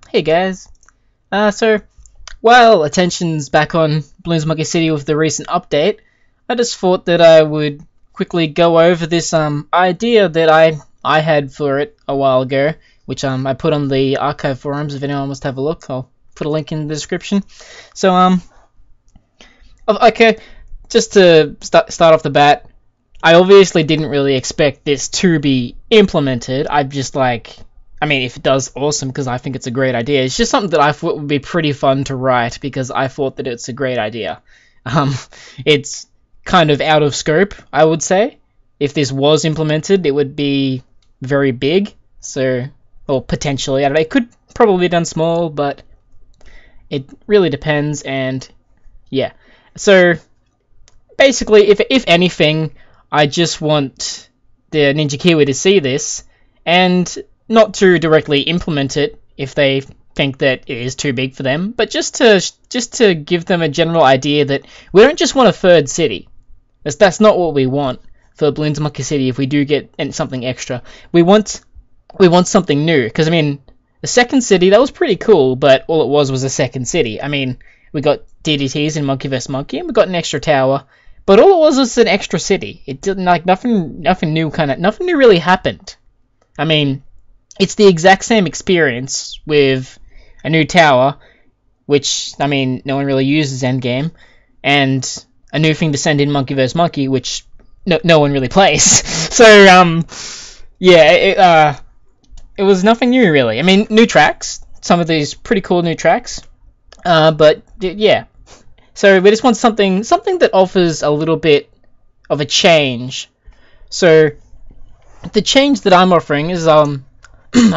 Hey guys. So while attention's back on Bloons Monkey City with the recent update, I just thought that I would quickly go over this idea that I had for it a while ago, which I put on the archive forums. If anyone wants to have a look, I'll put a link in the description. So okay, just to start off the bat, I obviously didn't really expect this to be implemented. I'm just like, I mean, if it does, awesome, because I think it's a great idea. It's just something that I thought would be pretty fun to write because I thought that it's a great idea. It's kind of out of scope, I would say. If this was implemented, it would be very big. So, or potentially, I don't know. It could probably be done small, but it really depends. And yeah, so basically, if anything, I just want the Ninja Kiwi to see this and not to directly implement it if they think that it is too big for them, but just to give them a general idea that we don't just want a third city. That's not what we want for Bloons Monkey City. If we do get something extra, we want something new. Because I mean, the second city, that was pretty cool, but all it was a second city. I mean, we got DDTs in Monkey vs Monkey, and we got an extra tower. But all it was an extra city. It didn't, like, nothing new really happened. I mean, it's the exact same experience with a new tower, which, I mean, no one really uses endgame, and a new thing to send in Monkey vs Monkey, which no one really plays. So, yeah, it was nothing new, really. I mean, new tracks, some of these pretty cool new tracks, but, yeah. So we just want something that offers a little bit of a change. So the change that I'm offering is I'll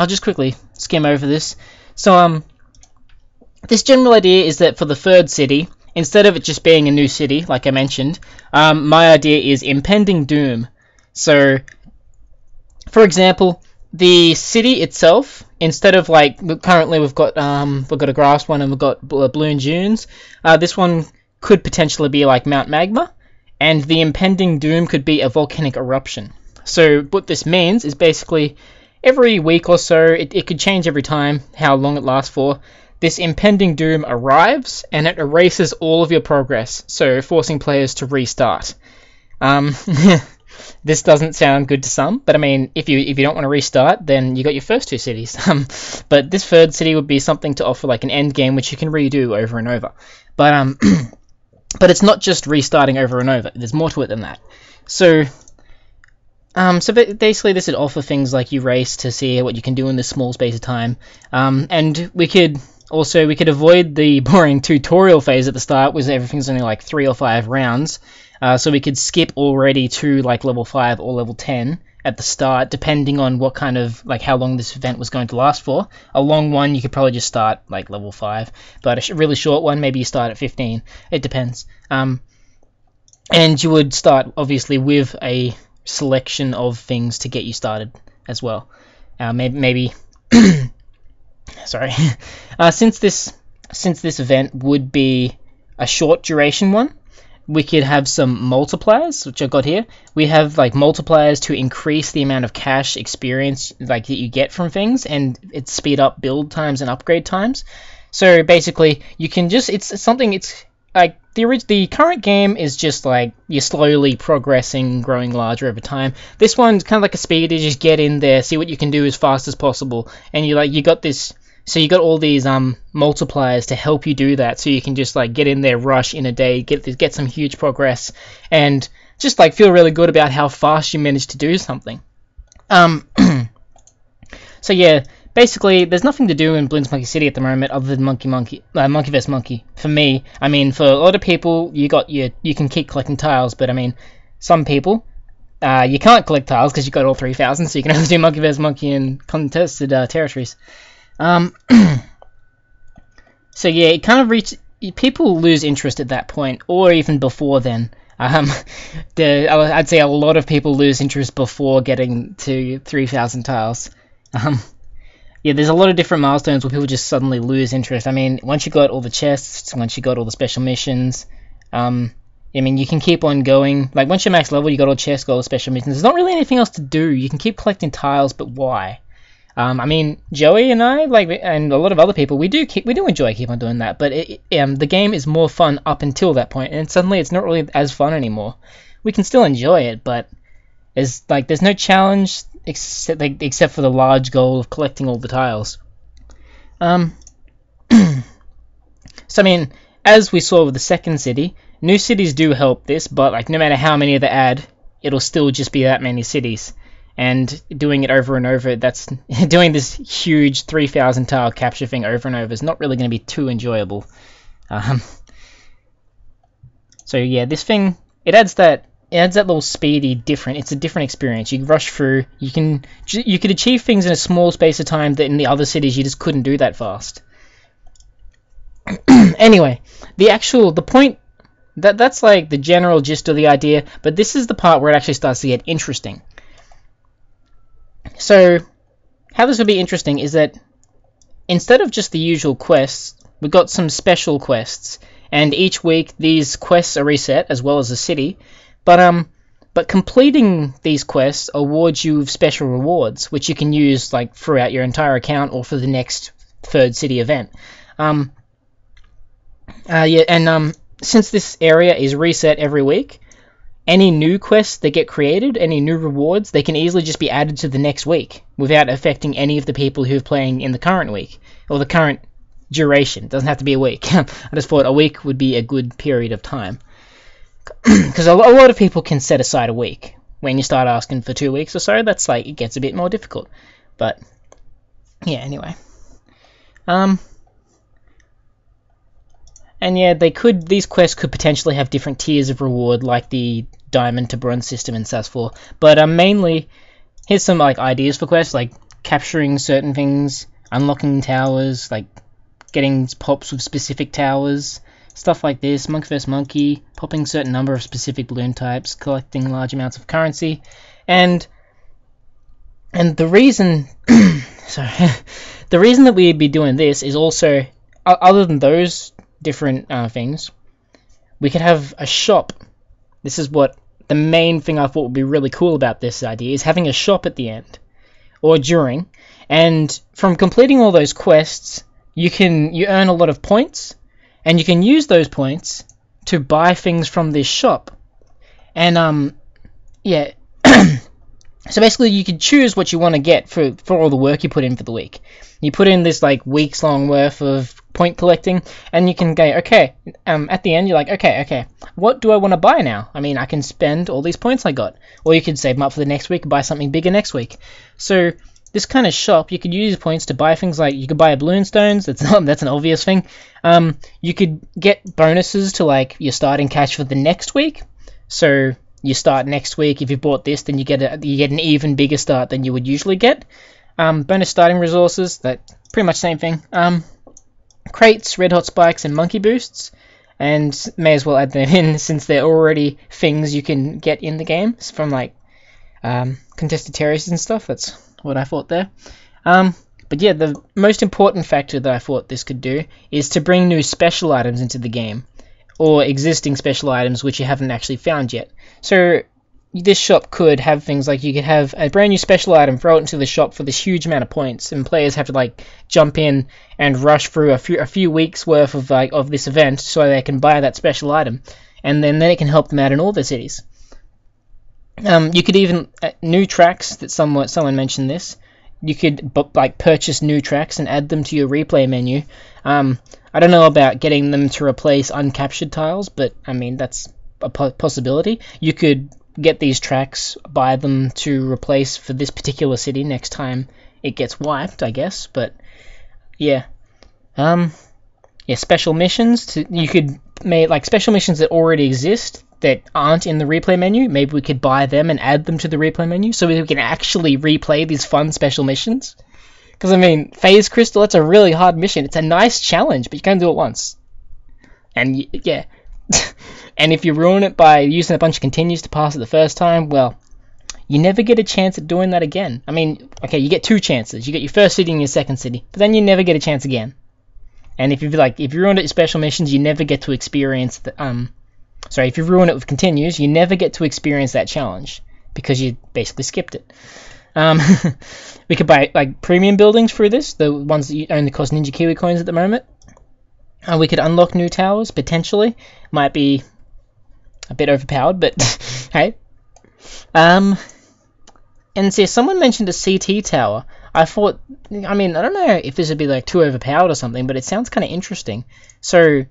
just quickly skim over this. So this general idea is that for the third city, instead of it just being a new city, like I mentioned, my idea is impending doom. So, for example, the city itself, instead of like currently we've got a grass one and we've got balloon dunes, this one could potentially be like Mount Magma, and the impending doom could be a volcanic eruption. So what this means is basically every week or so, it could change every time how long it lasts for. This impending doom arrives and it erases all of your progress, so forcing players to restart. This doesn't sound good to some, but I mean, if you don't want to restart, then you got your first two cities. But this third city would be something to offer like an end game, which you can redo over and over. But but it's not just restarting over and over. There's more to it than that. So basically, this would offer things like you race to see what you can do in this small space of time, and we could avoid the boring tutorial phase at the start, where everything's only like 3 or 5 rounds. So we could skip already to like level 5 or level 10 at the start, depending on what kind of, like, how long this event was going to last for. A long one, you could probably just start like level 5, but a really short one, maybe you start at 15. It depends. And you would start obviously with a selection of things to get you started as well. Maybe sorry. Since this event would be a short duration one, we could have some multipliers, which I've got here. We have like multipliers to increase the amount of cash experience like that you get from things, and it speed up build times and upgrade times. So basically, you can just it's like the current game is just like you're slowly progressing, growing larger over time. This one's kind of like a speed. You just get in there, see what you can do as fast as possible, and you got this. So you got all these multipliers to help you do that, so you can just like get in there, rush in a day, get some huge progress, and just like feel really good about how fast you managed to do something. So yeah, basically there's nothing to do in Bloons Monkey City at the moment other than Monkey vs Monkey. For me, I mean, for a lot of people, you can keep collecting tiles, but I mean, some people you can't collect tiles because you got all 3,000, so you can only do Monkey vs Monkey in contested territories. So yeah, it kind of people lose interest at that point, or even before then. I'd say a lot of people lose interest before getting to 3,000 tiles. Yeah, there's a lot of different milestones where people just suddenly lose interest. I mean, once you got all the chests, once you got all the special missions, I mean, you can keep on going. Like, once you're max level, you got all chests, got all the special missions. There's not really anything else to do. You can keep collecting tiles, but why? I mean, Joey and I, like, and a lot of other people, we do enjoy keep on doing that. But the game is more fun up until that point, and suddenly it's not really as fun anymore. We can still enjoy it, but there's no challenge except for the large goal of collecting all the tiles. So I mean, as we saw with the second city, new cities do help this, but like no matter how many they add, it'll still just be that many cities. And doing it over and over, that's doing this huge 3,000 tile capture thing over and over is not really going to be too enjoyable. So yeah, this thing, it adds that little speedy different. It's a different experience. You rush through. You could achieve things in a small space of time that in the other cities you just couldn't do that fast. Anyway, the point that's like the general gist of the idea, but this is the part where it actually starts to get interesting. So, how this would be interesting is that instead of just the usual quests, we've got some special quests, and each week these quests are reset as well as the city. But completing these quests awards you with special rewards, which you can use like throughout your entire account or for the next third city event. Since this area is reset every week, any new quests that get created, any new rewards, they can easily just be added to the next week without affecting any of the people who are playing in the current week or the current duration. It doesn't have to be a week. I just thought a week would be a good period of time. Because a lot of people can set aside a week. When you start asking for 2 weeks or so, that's like, it gets a bit more difficult. But, yeah, anyway. And yeah, these quests could potentially have different tiers of reward, like the diamond to bronze system in SAS 4. But mainly, here's some like ideas for quests, like capturing certain things, unlocking towers, like getting pops with specific towers, stuff like this, monkey vs monkey, popping certain number of specific balloon types, collecting large amounts of currency, and the reason, the reason that we'd be doing this is also, other than those different things, we could have a shop. This is what the main thing I thought would be really cool about this idea, is having a shop at the end or during, and from completing all those quests you earn a lot of points, and you can use those points to buy things from this shop. And yeah, so basically you can choose what you want to get for all the work you put in for the week. You put in this like weeks long worth of point collecting, and you can go, okay, at the end you're like, okay, what do I want to buy now? I mean, I can spend all these points I got, or you could save them up for the next week and buy something bigger next week. So this kind of shop, you could use points to buy things like, you could buy balloon stones, that's an obvious thing. You could get bonuses to like your starting cash for the next week. So you start next week, if you bought this, then you get an even bigger start than you would usually get. Bonus starting resources, that pretty much same thing. Crates, red hot spikes, and monkey boosts, and may as well add them in since they're already things you can get in the game from like contested terraces and stuff. That's what I thought there. But yeah, the most important factor that I thought this could do is to bring new special items into the game, or existing special items which you haven't actually found yet. So this shop could have things like, you could have a brand new special item, throw it into the shop for this huge amount of points, and players have to like jump in and rush through a few weeks worth of this event so they can buy that special item, and then it can help them out in all their cities. You could even new tracks, that someone mentioned this. You could like purchase new tracks and add them to your replay menu. I don't know about getting them to replace uncaptured tiles, but I mean that's a possibility. You could get these tracks, buy them to replace for this particular city next time it gets wiped, I guess. But yeah, special missions. You could make like special missions that already exist that aren't in the replay menu. Maybe we could buy them and add them to the replay menu so we can actually replay these fun special missions. Because I mean, Phase Crystal, that's a really hard mission. It's a nice challenge, but you can't do it once. And yeah. And if you ruin it by using a bunch of continues to pass it the first time, well, you never get a chance at doing that again. I mean, okay, you get 2 chances. You get your first city and your second city, but then you never get a chance again. And if you ruined it with special missions, you never get to experience the if you ruin it with continues, you never get to experience that challenge because you basically skipped it. Um, we could buy like premium buildings through this, the ones that only cost Ninja Kiwi coins at the moment. We could unlock new towers potentially. Might be a bit overpowered, but hey. And see, someone mentioned a CT tower. I thought, I mean, I don't know if this would be like too overpowered or something, but it sounds kind of interesting. So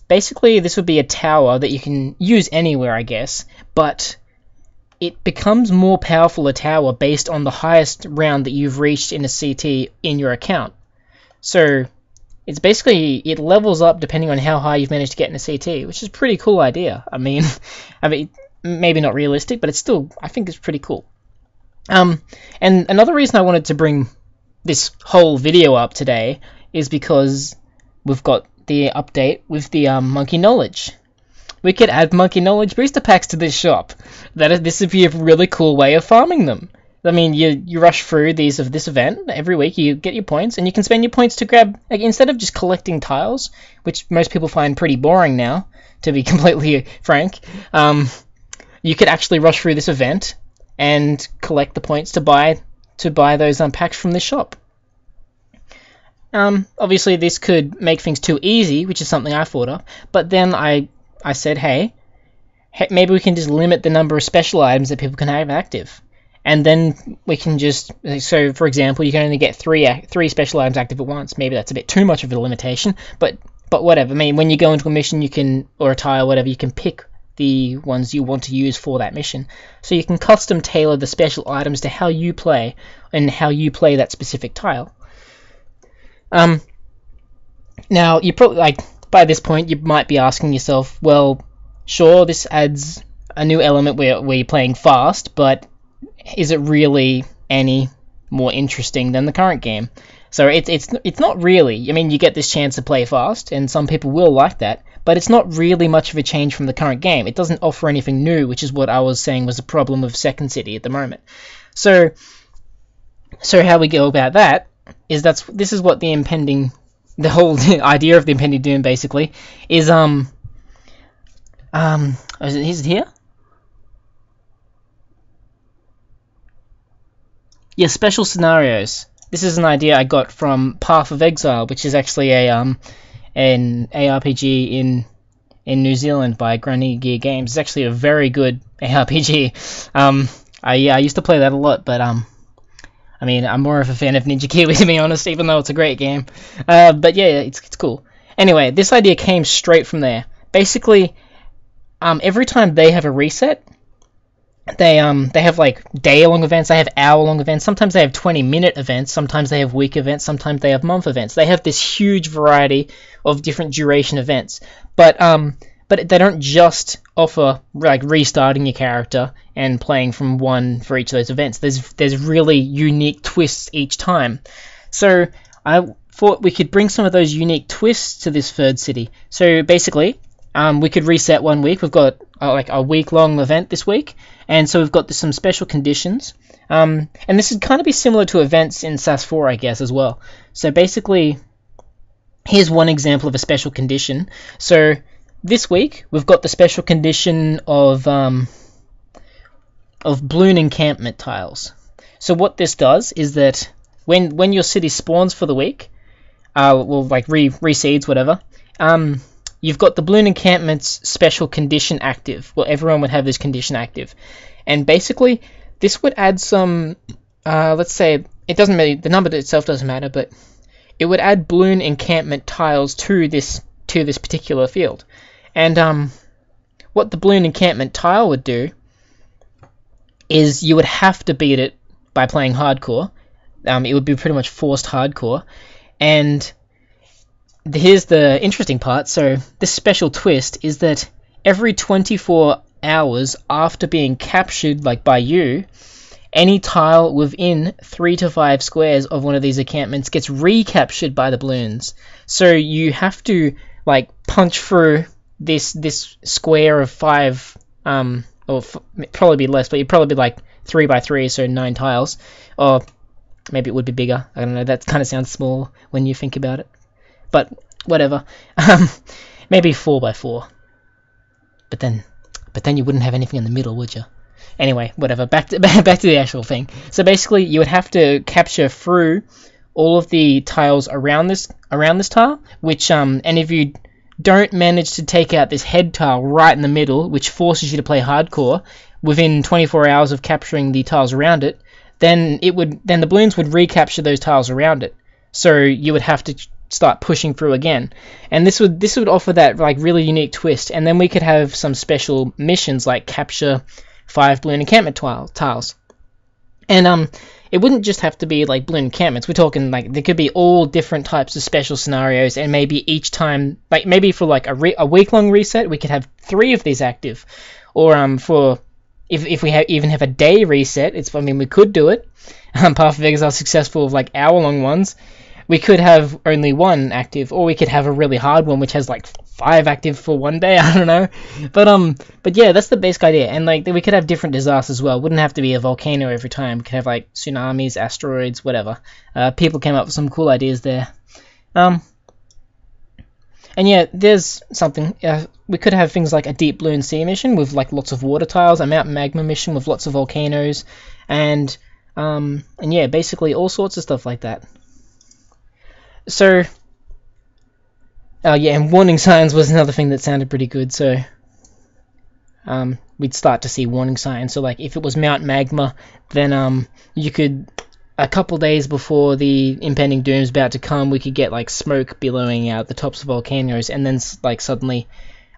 basically, this would be a tower that you can use anywhere, I guess, but it becomes more powerful a tower based on the highest round that you've reached in a CT in your account. So it's basically, it levels up depending on how high you've managed to get in a CT, which is a pretty cool idea. I mean, maybe not realistic, but it's still, I think it's pretty cool. And another reason I wanted to bring this whole video up today is because we've got the update with the Monkey Knowledge. We could add Monkey Knowledge booster packs to this shop. This would be a really cool way of farming them. I mean, you rush through these of this event every week. You get your points, and you can spend your points to grab, like, instead of just collecting tiles, which most people find pretty boring now, to be completely frank. You could actually rush through this event and collect the points to buy those packs from this shop. Obviously, this could make things too easy, which is something I thought of. But then I said, hey, maybe we can just limit the number of special items that people can have active. And then we can just, so for example, you can only get three special items active at once. Maybe that's a bit too much of a limitation, but whatever. I mean, when you go into a mission, you can, or a tile, whatever, you can pick the ones you want to use for that mission. So you can custom tailor the special items to how you play and how you play that specific tile. Now, you probably, like, by this point, you might be asking yourself, well, sure, this adds a new element where you're playing fast, but is it really any more interesting than the current game? So it's not really. I mean, you get this chance to play fast, and some people will like that, but it's not really much of a change from the current game. It doesn't offer anything new, which is what I was saying was the problem with Second City at the moment. So how we go about that is this is what the impending, the whole idea of the impending doom basically is. Is it here? Yeah, special scenarios. This is an idea I got from Path of Exile, which is actually an ARPG in New Zealand by Granny Gear Games. It's actually a very good ARPG. I used to play that a lot, but I mean, I'm more of a fan of Ninja Kiwi, to be honest, even though it's a great game. But yeah, it's cool. Anyway, this idea came straight from there. Basically, every time they have a reset, they have like day-long events, they have hour-long events, sometimes they have 20-minute events, sometimes they have week events, sometimes they have month events. They have this huge variety of different duration events. But they don't just offer like restarting your character and playing from one for each of those events. There's really unique twists each time. So I thought we could bring some of those unique twists to this third city. So basically, we could reset one week. We've got like a week-long event this week, and so we've got some special conditions. And this would kind of be similar to events in SAS 4, I guess, as well. So basically, here's one example of a special condition. So this week, we've got the special condition of balloon encampment tiles. So what this does is that when your city spawns for the week, like reseeds, whatever, you've got the balloon encampment's special condition active. Well, everyone would have this condition active. And basically, this would add some, let's say, it doesn't really, the number itself doesn't matter, but it would add balloon encampment tiles to this particular field. And what the balloon encampment tile would do is you would have to beat it by playing hardcore. It would be pretty much forced hardcore. And here's the interesting part. So this special twist is that every 24 hours after being captured, like by you, any tile within 3 to 5 squares of one of these encampments gets recaptured by the balloons. So you have to like punch through this square of 5, or probably be less, but you'd probably be like 3 by 3, so 9 tiles, or maybe it would be bigger. I don't know. That kind of sounds small when you think about it, but whatever. Maybe 4 by 4. But then you wouldn't have anything in the middle, would you? Anyway, whatever. Back to back to the actual thing. So basically, you would have to capture through all of the tiles around this tile, which and if you don't manage to take out this head tile right in the middle, which forces you to play hardcore within 24 hours of capturing the tiles around it, then the balloons would recapture those tiles around it. So you would have to start pushing through again, and this would offer that like really unique twist. And then we could have some special missions like capture 5 balloon encampment tiles, and it wouldn't just have to be like balloon encampments. We're talking like there could be all different types of special scenarios, and maybe each time, like maybe for like a week-long reset, we could have 3 of these active, or for if we even have a day reset, we could do it. Path of Exile successful with like hour-long ones. We could have only 1 active, or we could have a really hard one which has like 5 active for one day. I don't know, but yeah, that's the basic idea. And like we could have different disasters as well. It wouldn't have to be a volcano every time. We could have like tsunamis, asteroids, whatever. People came up with some cool ideas there. And yeah, there's something. We could have things like a deep balloon sea mission with like lots of water tiles, a mountain magma mission with lots of volcanoes, and yeah, basically all sorts of stuff like that. So, yeah, and warning signs was another thing that sounded pretty good. So, we'd start to see warning signs. So, like, if it was Mount Magma, then you could, a couple days before the impending doom's about to come, we could get like smoke billowing out the tops of volcanoes, and then like suddenly,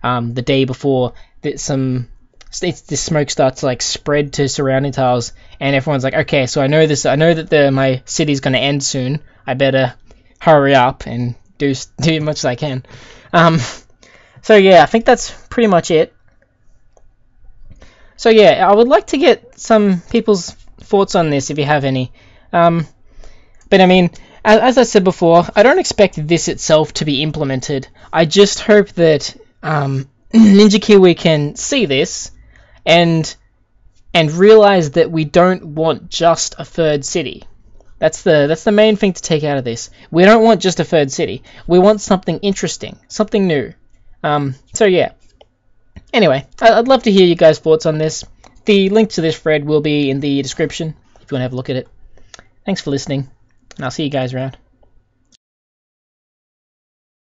the day before, this smoke starts to like spread to surrounding tiles, and everyone's like, okay, so I know that my city's gonna end soon. I better hurry up and do as much as I can. So yeah, I think that's pretty much it. So yeah, I would like to get some people's thoughts on this if you have any. But I mean, as I said before, I don't expect this itself to be implemented. I just hope that Ninja Kiwi can see this and realize that we don't want just a third city. That's the main thing to take out of this. We don't want just a third city. We want something interesting, something new. So yeah. Anyway, I'd love to hear you guys' thoughts on this. The link to this thread will be in the description if you want to have a look at it. Thanks for listening, and I'll see you guys around.